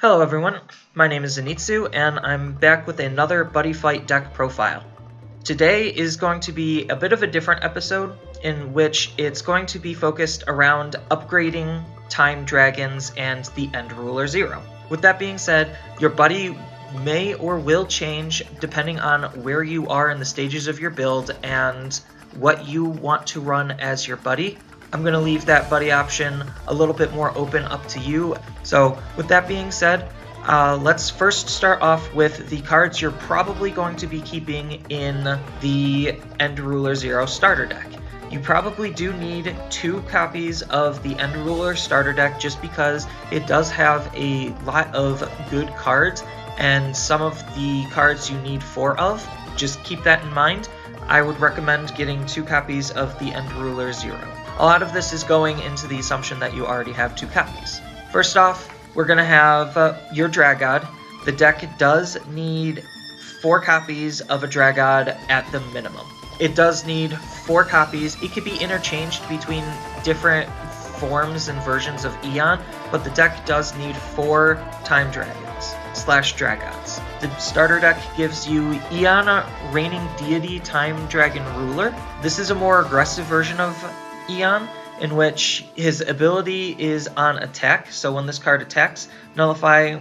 Hello everyone, my name is Zenitsu and I'm back with another Buddyfight deck profile. Today is going to be a bit of a different episode in which it's going to be focused around upgrading Time Dragons and the End Ruler Zero. With that being said, your buddy may or will change depending on where you are in the stages of your build and what you want to run as your buddy. I'm going to leave that buddy option a little bit more open up to you. So with that being said, let's first start off with the cards you're probably going to be keeping in the End Ruler Zero starter deck. You probably do need 2 copies of the End Ruler starter deck just because it does have a lot of good cards and some of the cards you need 4 of. Just keep that in mind. I would recommend getting 2 copies of the End Ruler Zero. A lot of this is going into the assumption that you already have 2 copies. First off, we're going to have your Dragod. The deck does need 4 copies of a Dragod at the minimum. It does need 4 copies. It could be interchanged between different forms and versions of Eon, but the deck does need 4 Time Dragons / Dragods. The starter deck gives you Eon Reigning Deity Time Dragon Ruler. This is a more aggressive version of Eon, in which his ability is on attack, so when this card attacks, nullify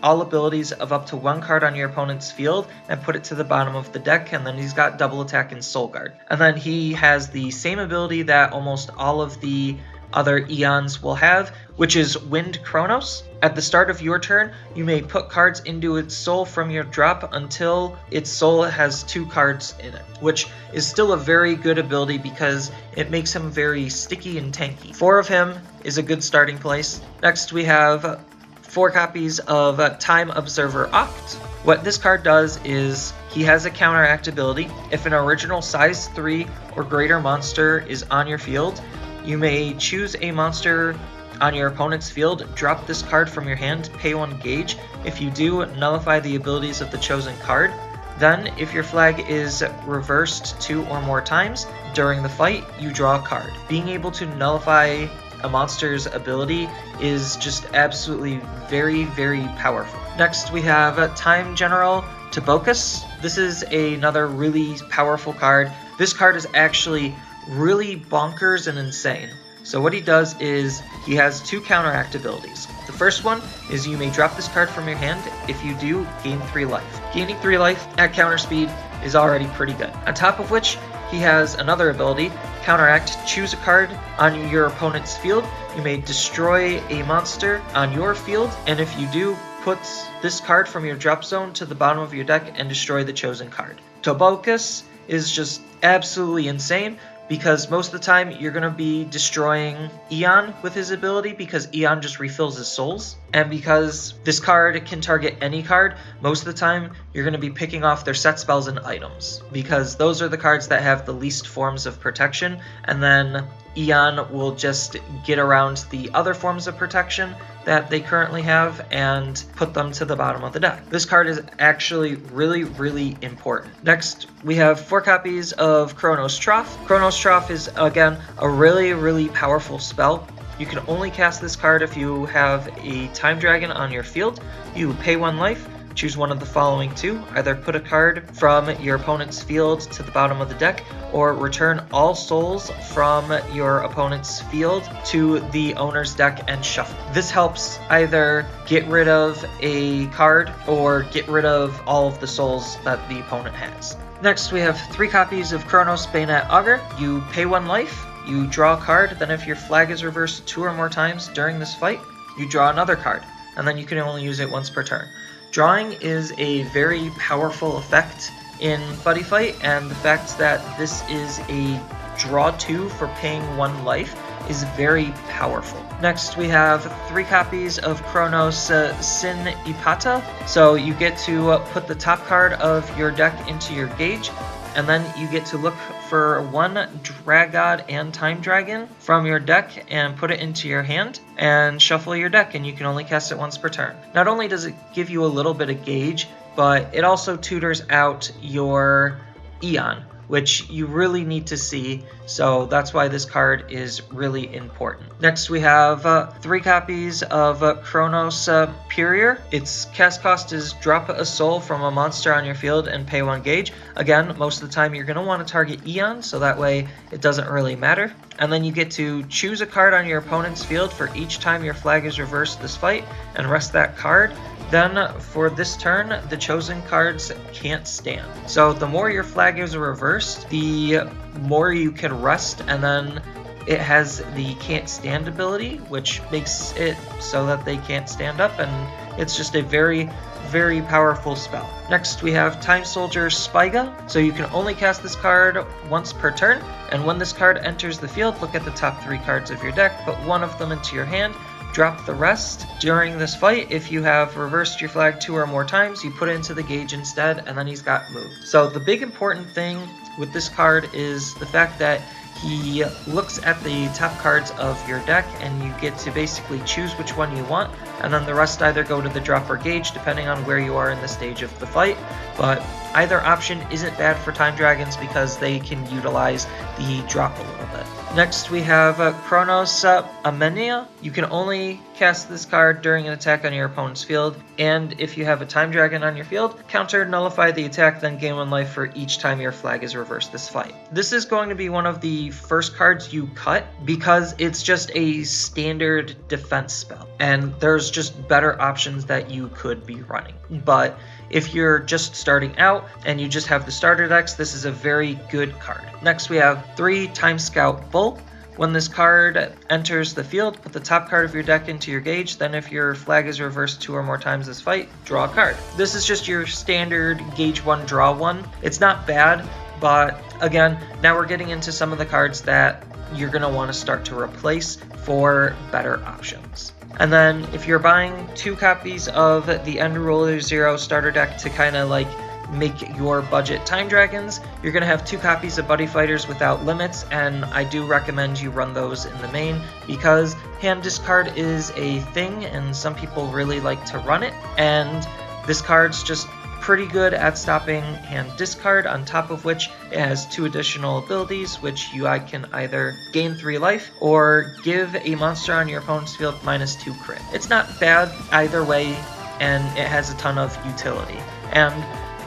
all abilities of up to 1 card on your opponent's field and put it to the bottom of the deck, and then he's got double attack and Soul Guard. And then he has the same ability that almost all of the other Eons will have, which is Wind Kronos. At the start of your turn, you may put cards into its soul from your drop until its soul has 2 cards in it, which is still a very good ability because it makes him very sticky and tanky. 4 of him is a good starting place. Next we have 4 copies of Time Observer Oct. What this card does is he has a counteract ability. If an original size 3 or greater monster is on your field, you may choose a monster on your opponent's field, drop this card from your hand, pay 1 gauge. If you do, nullify the abilities of the chosen card. Then, if your flag is reversed 2 or more times during the fight, you draw a card. Being able to nullify a monster's ability is just absolutely very, very powerful. Next, we have Time General Tubocas. This is another really powerful card. This card is actually really bonkers and insane. So what he does is he has 2 counteract abilities. The first one is you may drop this card from your hand. If you do, gain 3 life. Gaining 3 life at counter speed is already pretty good. On top of which, he has another ability, Counteract. Choose a card on your opponent's field. You may destroy a monster on your field, and if you do, put this card from your drop zone to the bottom of your deck and destroy the chosen card. Tubocas is just absolutely insane, because most of the time you're going to be destroying Eon with his ability because Eon just refills his souls. And because this card can target any card, most of the time you're going to be picking off their set spells and items, because those are the cards that have the least forms of protection, and then Eon will just get around the other forms of protection that they currently have and put them to the bottom of the deck. This card is actually really, really important. Next, we have 4 copies of Kronos Trough. Kronos Trough is, again, a really, really powerful spell. You can only cast this card if you have a Time Dragon on your field. You pay 1 life. Choose one of the following 2. Either put a card from your opponent's field to the bottom of the deck, or return all souls from your opponent's field to the owner's deck and shuffle. This helps either get rid of a card or get rid of all of the souls that the opponent has. Next, we have 3 copies of Kronos Bayonet Augur. You pay 1 life, you draw a card, then if your flag is reversed 2 or more times during this fight, you draw another card, and then you can only use it once per turn. Drawing is a very powerful effect in Buddyfight, and the fact that this is a draw 2 for paying 1 life is very powerful. Next, we have 3 copies of Kronos Syn Epita. So you get to put the top card of your deck into your gauge, and then you get to look for 1 Dragod and Time Dragon from your deck and put it into your hand and shuffle your deck, and you can only cast it once per turn. Not only does it give you a little bit of gauge, but it also tutors out your Eon, which you really need to see, so that's why this card is really important. Next we have 3 copies of Kronos Perior. Its cast cost is drop a soul from a monster on your field and pay 1 gauge. Again, most of the time you're going to want to target Eon, so that way it doesn't really matter. And then you get to choose a card on your opponent's field for each time your flag is reversed this fight, and rest that card. Then, for this turn, the chosen cards can't stand. So the more your flag is reversed, the more you can rest, and then it has the can't stand ability, which makes it so that they can't stand up, and it's just a very, very powerful spell. Next, we have Time Soldier Spiga. So you can only cast this card once per turn, and when this card enters the field, look at the top 3 cards of your deck, put one of them into your hand, drop the rest. During this fight, if you have reversed your flag 2 or more times, you put it into the gauge instead, and then he's got moved. So the big important thing with this card is the fact that he looks at the top cards of your deck, and you get to basically choose which one you want, and then the rest either go to the drop or gauge depending on where you are in the stage of the fight. But either option isn't bad for Time Dragons because they can utilize the drop a little bit. Next we have Kronos Amenia. You can only cast this card during an attack on your opponent's field, and if you have a Time Dragon on your field, counter nullify the attack, then gain 1 life for each time your flag is reversed this fight. This is going to be one of the first cards you cut because it's just a standard defense spell, and there's just better options that you could be running. But if you're just starting out and you just have the starter decks, this is a very good card. Next we have 3 Time Scout Bull. When this card enters the field, put the top card of your deck into your gauge, then if your flag is reversed 2 or more times this fight, draw a card. This is just your standard gauge 1, draw 1. It's not bad, but again, now we're getting into some of the cards that you're going to want to start to replace for better options. And then if you're buying 2 copies of the End Ruler 0 starter deck to kind of like make your budget Time Dragons, you're going to have 2 copies of Buddyfighters without limits, and I do recommend you run those in the main because hand discard is a thing and some people really like to run it, and this card's just pretty good at stopping hand discard, on top of which it has 2 additional abilities, which you can either gain 3 life or give a monster on your opponent's field -2 crit. It's not bad either way, and it has a ton of utility. And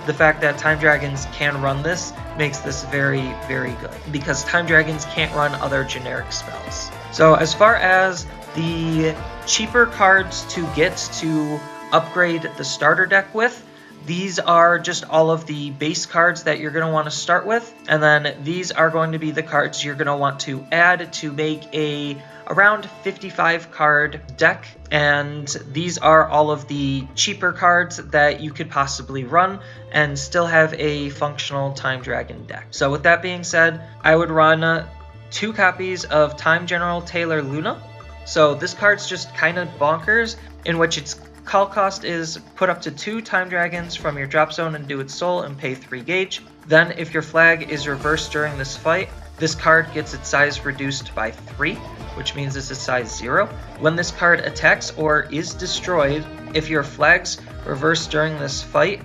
the fact that Time Dragons can run this makes this very, very good, because Time Dragons can't run other generic spells. So as far as the cheaper cards to get to upgrade the starter deck with, these are just all of the base cards that you're going to want to start with, and then these are going to be the cards you're going to want to add to make a around 55 card deck, and these are all of the cheaper cards that you could possibly run and still have a functional Time Dragon deck. So with that being said, I would run 2 copies of Time General Taylor Luna. So this card's just kind of bonkers, in which its call cost is put up to 2 Time Dragons from your drop zone and do its soul and pay 3 gauge. Then if your flag is reversed during this fight, this card gets its size reduced by 3, which means it's a size 0. When this card attacks or is destroyed, if your flag's reversed during this fight,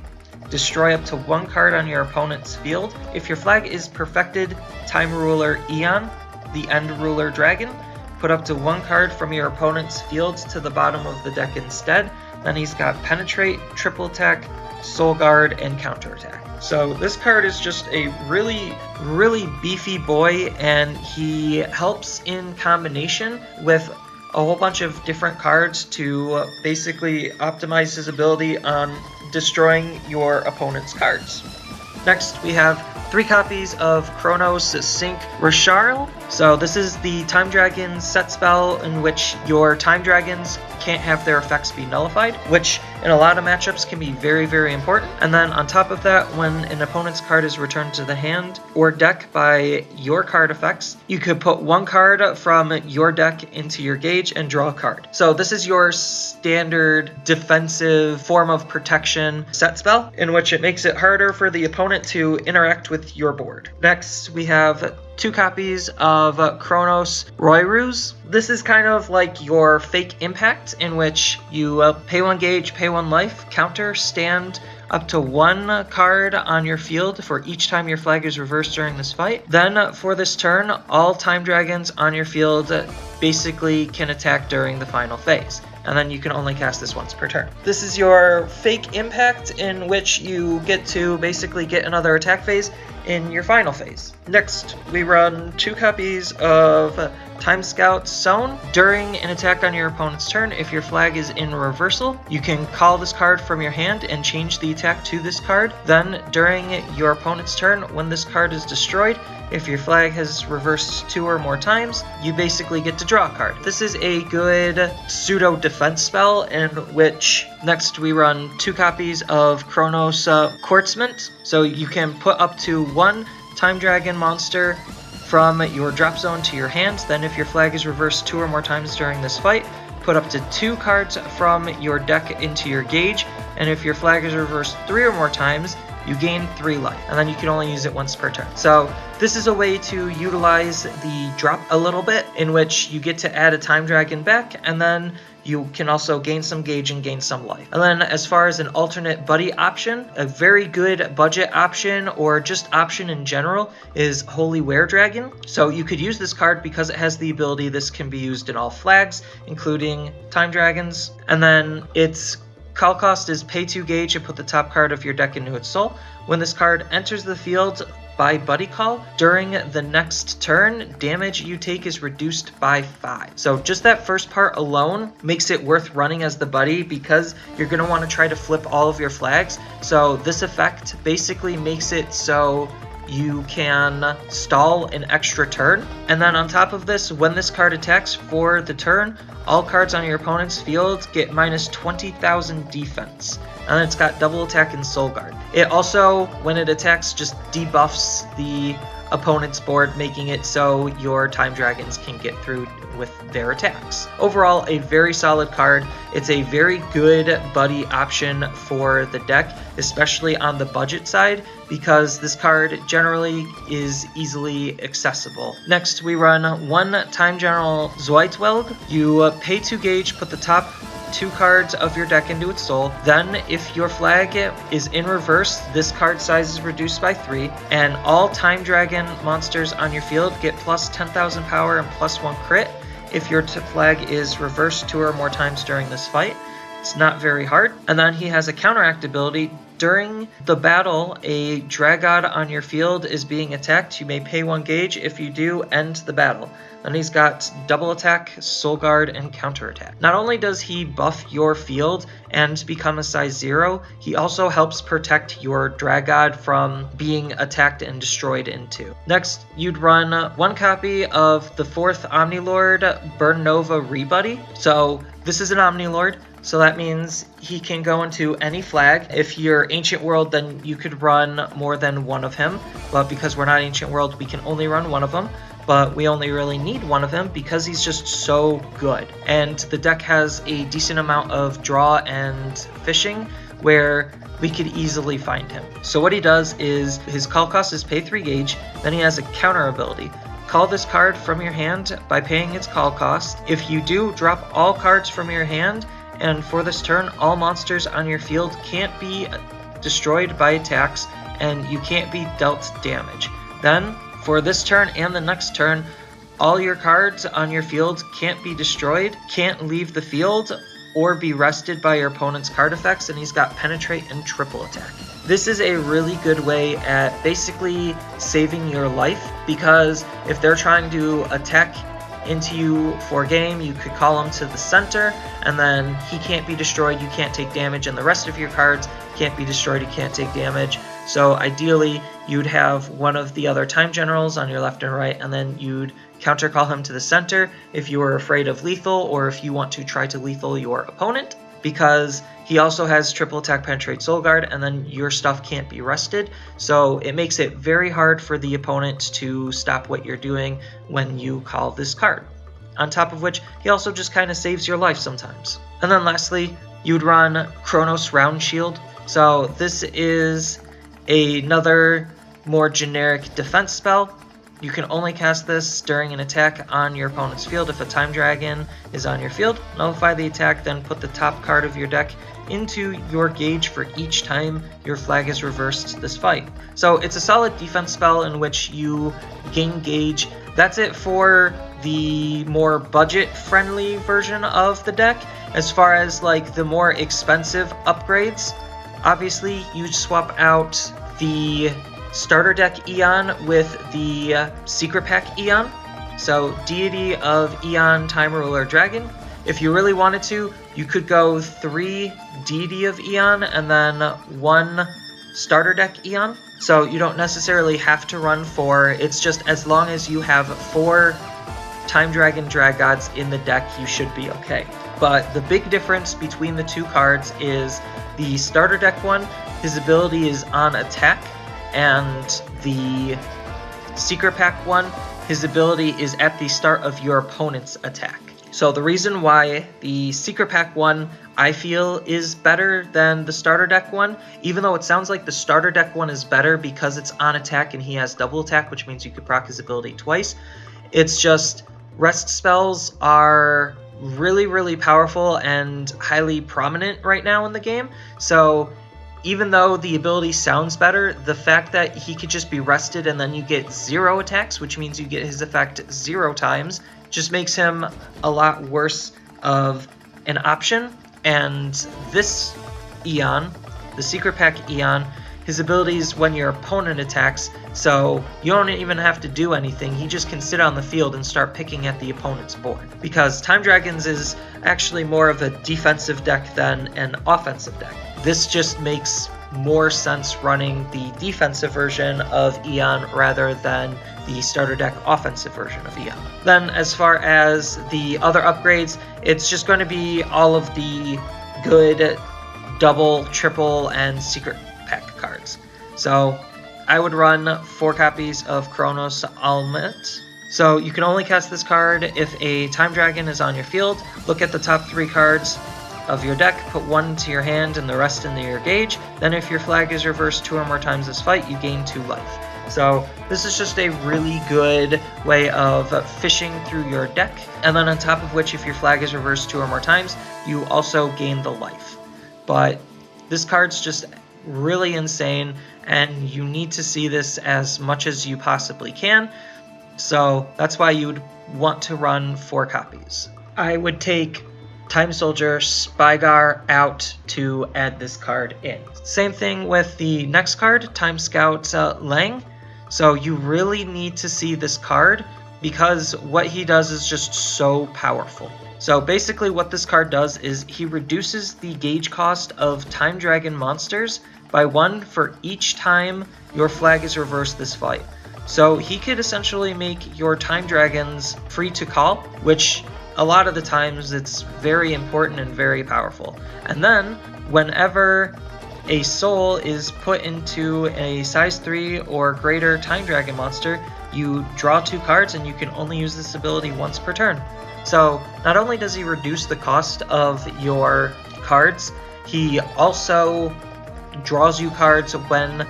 destroy up to 1 card on your opponent's field. If your flag is perfected Time Ruler Eon, the End Ruler Dragon, put up to 1 card from your opponent's field to the bottom of the deck instead. Then he's got Penetrate, Triple Attack, Soul Guard, and Counterattack. So this card is just a really, really beefy boy, and he helps in combination with a whole bunch of different cards to basically optimize his ability on destroying your opponent's cards. Next, we have 3 copies of Kronos Syn Epita. So this is the Time Dragon set spell in which your Time Dragons can't have their effects be nullified, which in a lot of matchups can be very, very important. And then on top of that, when an opponent's card is returned to the hand or deck by your card effects, you could put 1 card from your deck into your gauge and draw a card. So this is your standard defensive form of protection set spell, in which it makes it harder for the opponent to interact with your board. Next, we have 2 copies of Kronos Roirus. This is kind of like your fake impact, in which you pay 1 gauge, pay 1 life, counter, stand, up to 1 card on your field for each time your flag is reversed during this fight. Then for this turn, all time dragons on your field basically can attack during the final phase. And then you can only cast this once per turn. This is your fake impact, in which you get to basically get another attack phase in your final phase. Next, we run 2 copies of Time Scout Sewn. During an attack on your opponent's turn, if your flag is in reversal, you can call this card from your hand and change the attack to this card. Then, during your opponent's turn, when this card is destroyed, if your flag has reversed 2 or more times, you basically get to draw a card. This is a good pseudo defense spell, in which next we run 2 copies of Kronos Quartzment. So you can put up to 1 Time Dragon monster from your drop zone to your hand. Then if your flag is reversed 2 or more times during this fight, put up to 2 cards from your deck into your gauge. And if your flag is reversed 3 or more times, you gain 3 life, and then you can only use it once per turn. So this is a way to utilize the drop a little bit, in which you get to add a Time Dragon back, and then you can also gain some gauge and gain some life. And then as far as an alternate buddy option, a very good budget option, or just option in general, is Holy Wehr Dragon. So you could use this card because it has the ability this can be used in all flags, including Time Dragons. And then its call cost is pay 2 gauge and put the top card of your deck into its soul. When this card enters the field by Buddy Call, during the next turn, damage you take is reduced by 5. So just that first part alone makes it worth running as the buddy, because you're going to want to try to flip all of your flags. So this effect basically makes it so you can stall an extra turn. And then on top of this, when this card attacks for the turn, all cards on your opponent's field get minus 20,000 defense. And it's got double attack and soul guard. It also, when it attacks, just debuffs the opponent's board, making it so your Time Dragons can get through with their attacks. Overall, a very solid card. It's a very good buddy option for the deck, especially on the budget side, because this card generally is easily accessible. Next, we run 1 Time General Zoidweld. You pay 2 gauge, put the top 2 cards of your deck into its soul. Then, if your flag is in reverse, this card size is reduced by 3, and all Time Dragon monsters on your field get plus 10,000 power and plus 1 crit if your flag is reversed 2 or more times during this fight. It's not very hard. And then he has a Counteract ability. During the battle, a Dragod on your field is being attacked. You may pay 1 gauge. If you do, end the battle. Then he's got double attack, soul guard, and counterattack. Not only does he buff your field and become a size 0, he also helps protect your Dragod from being attacked and destroyed in 2. Next, you'd run 1 copy of the 4th Omnilord Burn Nova Rebuddy. So this is an Omnilord, so that means he can go into any flag. If you're Ancient World, then you could run more than 1 of him, but because we're not Ancient World, we can only run 1 of them. But we only really need 1 of him because he's just so good. And the deck has a decent amount of draw and fishing where we could easily find him. So what he does is his call cost is pay 3 gauge, then he has a counter ability. Call this card from your hand by paying its call cost. If you do, drop all cards from your hand, and for this turn, all monsters on your field can't be destroyed by attacks, and you can't be dealt damage. Then, for this turn and the next turn, all your cards on your field can't be destroyed, can't leave the field, or be rested by your opponent's card effects, and he's got Penetrate and Triple Attack. This is a really good way at basically saving your life, because if they're trying to attack into you for game, you could call him to the center, and then he can't be destroyed, you can't take damage, and the rest of your cards can't be destroyed, you can't take damage. So ideally, you'd have one of the other Time Generals on your left and right, and then you'd counter call him to the center if you were afraid of lethal, or if you want to try to lethal your opponent, because he also has Triple Attack, Penetrate, Soul Guard, and then your stuff can't be rested. So it makes it very hard for the opponent to stop what you're doing when you call this card. On top of which, he also just kind of saves your life sometimes. And then lastly, you'd run Kronos Round Shield. So this is another more generic defense spell. You can only cast this during an attack on your opponent's field. If a Time Dragon is on your field, nullify the attack, then put the top card of your deck into your gauge for each time your flag is reversed this fight. So it's a solid defense spell in which you gain gauge. That's it for the more budget-friendly version of the deck. As far as like the more expensive upgrades, obviously you swap out the starter deck Eon with the secret pack Eon. So Deity of Eon, Time Ruler, Dragon. If you really wanted to, you could go 3 Deity of Eon and then 1 starter deck Eon. So you don't necessarily have to run 4. It's just as long as you have 4 Time Dragon Drag Gods in the deck, you should be okay. But the big difference between the two cards is the starter deck one, his ability is on attack, and the secret pack one, his ability is at the start of your opponent's attack. So the reason why the secret pack one I feel is better than the starter deck one, even though it sounds like the starter deck one is better because it's on attack and he has double attack, which means you could proc his ability twice. It's just rest spells are really powerful and highly prominent right now in the game. So even though the ability sounds better, the fact that he could just be rested and then you get 0 attacks, which means you get his effect 0 times, just makes him a lot worse of an option. And this Eon, the secret pack Eon, his abilities when your opponent attacks, so you don't even have to do anything, he just can sit on the field and start picking at the opponent's board. Because Time Dragons is actually more of a defensive deck than an offensive deck. This just makes more sense running the defensive version of Eon rather than the starter deck offensive version of Eon. Then as far as the other upgrades, it's just going to be all of the good double, triple, and secret pack cards. So I would run 4 copies of Kronos Amena. So you can only cast this card if a Time Dragon is on your field. Look at the top 3 cards of your deck, put 1 to your hand and the rest into your gauge. Then if your flag is reversed 2 or more times this fight, you gain 2 life. So this is just a really good way of fishing through your deck. And then on top of which, if your flag is reversed 2 or more times, you also gain the life. But this card's just really insane, and you need to see this as much as you possibly can. So that's why you would want to run 4 copies. I would take Time Soldier Spiga out to add this card in. Same thing with the next card, Time Scout Lang. So you really need to see this card because what he does is just so powerful. So basically what this card does is he reduces the gauge cost of Time Dragon monsters by 1 for each time your flag is reversed this fight. So he could essentially make your Time Dragons free to call, which a lot of the times it's very important and very powerful. And then whenever a soul is put into a size 3 or greater Time Dragon monster, you draw 2 cards and you can only use this ability once per turn. So not only does he reduce the cost of your cards, he also draws you cards when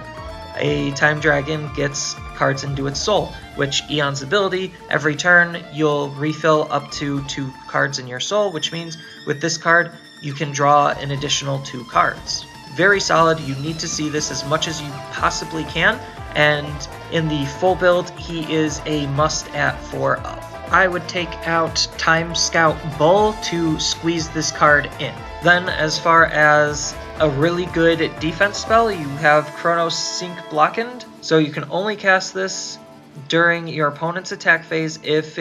a Time Dragon gets cards into its soul, which Eon's ability, every turn you'll refill up to 2 cards in your soul, which means with this card you can draw an additional 2 cards. Very solid. You need to see this as much as you possibly can, and in the full build he is a must at 4 up. I would take out Time Scout Bull to squeeze this card in. Then as far as a really good defense spell, you have Kronos Syn Epita. So you can only cast this during your opponent's attack phase if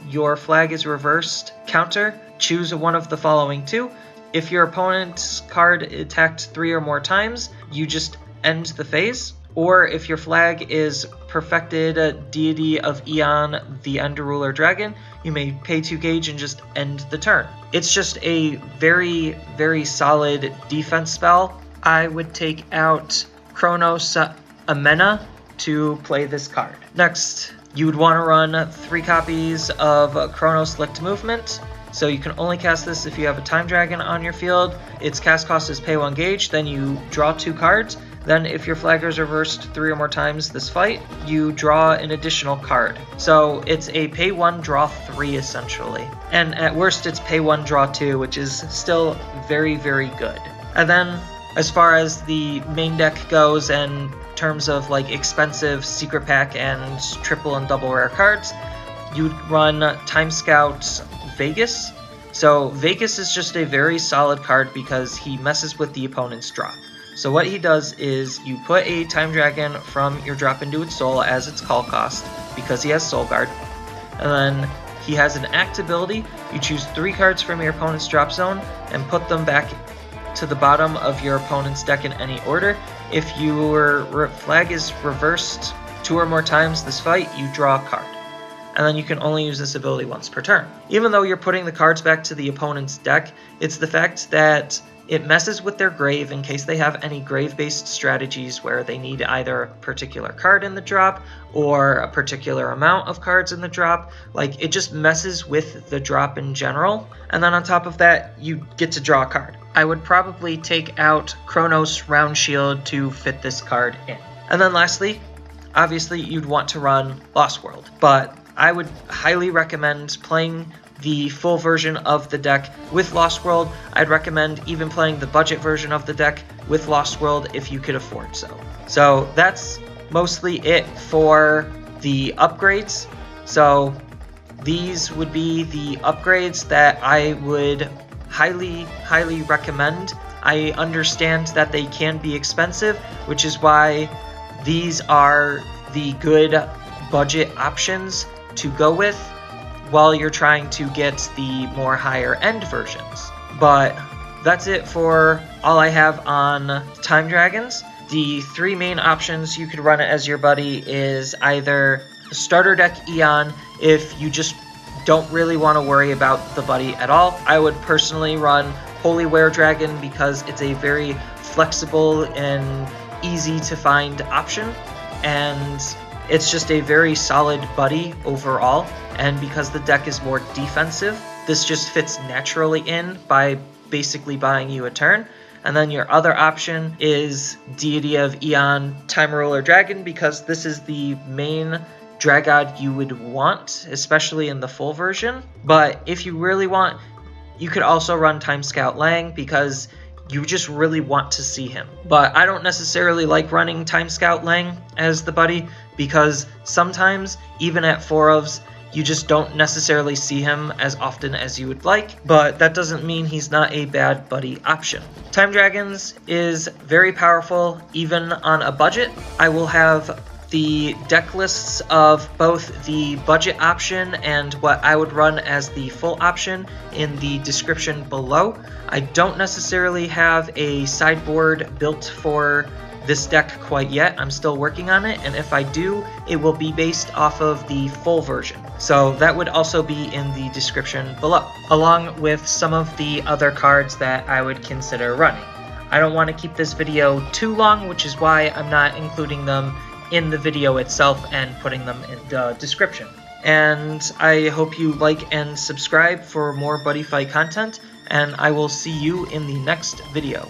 your flag is reversed. Counter, choose one of the following 2. If your opponent's card attacked 3 or more times, you just end the phase. Or if your flag is perfected Deity of Eon, the End Ruler Dragon, you may pay 2 gauge and just end the turn. It's just a very solid defense spell. I would take out Kronos Amena to play this card. Next, you would want to run 3 copies of Kronos Lift Movement. So you can only cast this if you have a Time Dragon on your field. Its cast cost is pay 1 gauge, then you draw 2 cards, then if your flag is reversed 3 or more times this fight, you draw an additional card. So it's a pay 1, draw 3 essentially. And at worst it's pay 1, draw 2, which is still very, very good. And then as far as the main deck goes in terms of like expensive secret pack and triple and double rare cards, you'd run Time Scout Vegas. So Vegas is just a very solid card because he messes with the opponent's drop. So what he does is you put a Time Dragon from your drop into its soul as its call cost because he has Soul Guard. And then he has an act ability. You choose 3 cards from your opponent's drop zone and put them back to the bottom of your opponent's deck in any order. If your flag is reversed 2 or more times this fight, you draw a card. And then you can only use this ability once per turn. Even though you're putting the cards back to the opponent's deck, it's the fact that it messes with their grave in case they have any grave-based strategies where they need either a particular card in the drop or a particular amount of cards in the drop. Like, it just messes with the drop in general. And then on top of that, you get to draw a card. I would probably take out Kronos Round Shield to fit this card in. And then lastly, obviously you'd want to run Lost World, but I would highly recommend playing the full version of the deck with Lost World. I'd recommend even playing the budget version of the deck with Lost World if you could afford so. So that's mostly it for the upgrades. So these would be the upgrades that I would highly recommend. I understand that they can be expensive, which is why these are the good budget options to go with while you're trying to get the more higher end versions. But that's it for all I have on Time Dragons. The 3 main options you could run as your buddy is either starter deck Eon if you just don't really want to worry about the buddy at all. I would personally run Holy Wehr Dragon because it's a very flexible and easy to find option, and it's just a very solid buddy overall. And because the deck is more defensive, this just fits naturally in by basically buying you a turn. And then your other option is Deity of Eon Time Ruler Dragon, because this is the main Dragod you would want, especially in the full version. But if you really want, you could also run Time Scout Lang because you just really want to see him. But I don't necessarily like running Time Scout Lang as the buddy because sometimes, even at 4-ofs, you just don't necessarily see him as often as you would like, but that doesn't mean he's not a bad buddy option. Time Dragons is very powerful even on a budget. I will have the deck lists of both the budget option and what I would run as the full option in the description below. I don't necessarily have a sideboard built for this deck quite yet. I'm still working on it, and if I do, it will be based off of the full version. So that would also be in the description below, along with some of the other cards that I would consider running. I don't want to keep this video too long, which is why I'm not including them in the video itself and putting them in the description. And I hope you like and subscribe for more Buddyfight content, and I will see you in the next video.